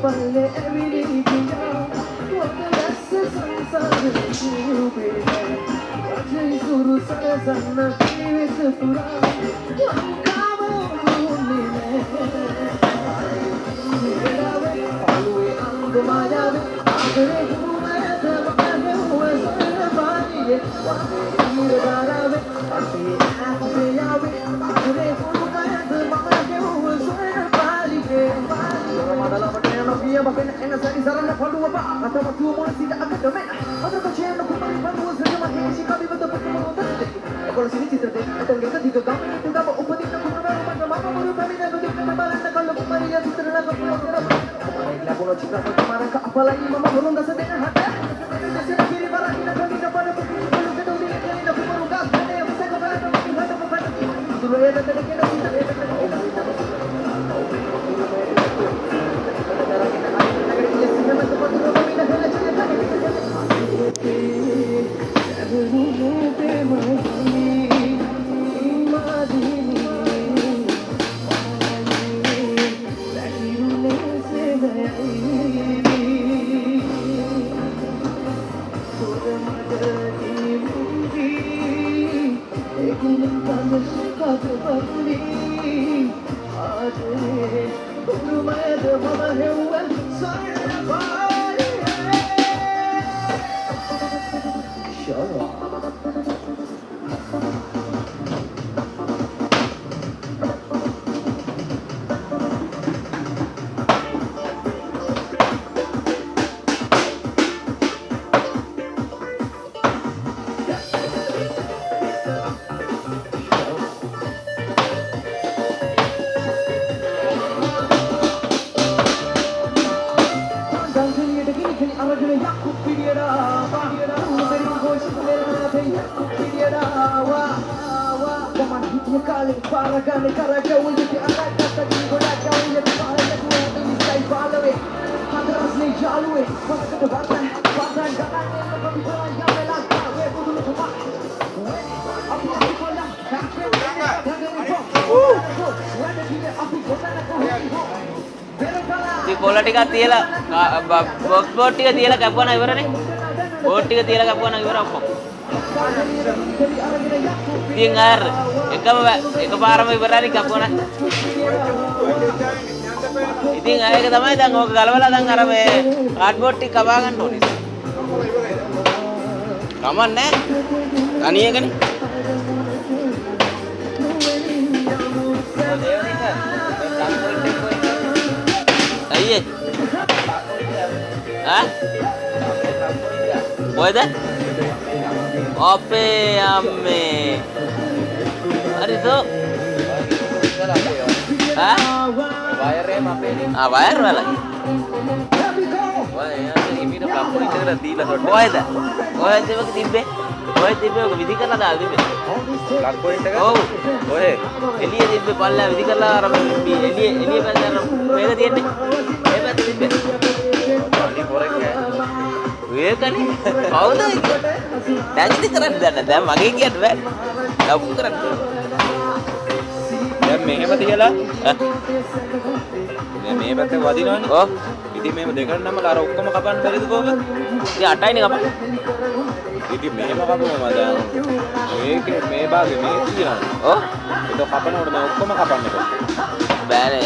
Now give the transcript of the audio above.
පල්ලේ ඇවිලි ගියා වගේ දැස්ස සංසාරේ ජීවිතේ රජයි සුරු සරසන්න ජීවිත පුරා ලංකාව උන්නේ පාළුවේ අංග මායාවේ ආදරේ ගුමයද මගේ හුවසන පානියේ වගේ ඉරදාරාවේ අපේ ආසේ යාවේ ආදරේ ගුමයද මගේ හුවසන පාලියේ මඩලවට යන පිය බකෙන එන සරි සරණ පඩුව බා අතම තුව මොන සිට අකට මෙ අතක චේන කුමරි පඩුව සජම හේසි කවිවත පුතුමොත ඔකොල සිනි චිත්‍ර දෙක අතංගෙක දිග ගමන තුගම උපදින්න කුමරව මම මුරු පැමිණ දුකින් බලන්න කල්ල කුමරිය චිත්‍රණ කපුව කරප ලැබුණ චිත්‍රපට මාරක අපලයි මම හොලොන් දස දෙන හට දෙසන කිරි බලන්න කවිත පඩ පුතුමොත දුදින කෙලින කුමරු ගස්නේ උසක බලන්න මම හට පඩ දුරේ දෙක කෙන කොළ ටිකක් තියලා බොක්ස් බෝඩ් ටික තියලා කැපුවා ඉවරනේ. බෝඩ් ටික තියලා කැපුවා ඉවර ඔක්කොම. ඉතින් අර එකපාරම ඉවරයි කැපුවා. ඉතින් ඒක තමයි දැන් ඕක ගලවලා දැන් අර මේ කාඩ්බෝඩ් ටික කපා ගන්න ඕනේ. කමන්නේ. තනියකනේ. අයියේ කොහෙද අපේ අම්මේ හරිද වයර් එක අපේ වයර් වල ඉමිට ප්ලග් පොයින්ට් එකට දීලා කොහෙද කොහෙද ඒක තිබ්බේ කොහෙද තිබ්බේ ඔක විදි කරලා දාලා තිබ්බේ ප්ලග් පොයින්ට් එක ඔව් කොහෙ එළිය තිබ්බේ පල්ලා විදි කරලා අර එළිය පැත්තට මේක තියෙන්නේ මේ පැත්තේ තිබ්බේ අනි පොරක් ඒකනේ කවුද දැන් ඉතින් කරන්නේ දැන් මගේ කියන්න බෑ ලව් කරන්නේ දැන් මෙහෙම තියලා මේ පැත්තේ වදිනවනේ ඔව් ඉතින් මේව දෙකට නම්මලා අර ඔක්කොම කපන්න බැරිද කොහොමද ඉතින් 8යිනේ කපන්න ඉතින් මෙහෙම කපමු මචං මේකේ මේ භාගේ මේ තියෙනවා ඔව් ඒක කපනකොට මම ඔක්කොම කපන්නද බෑනේ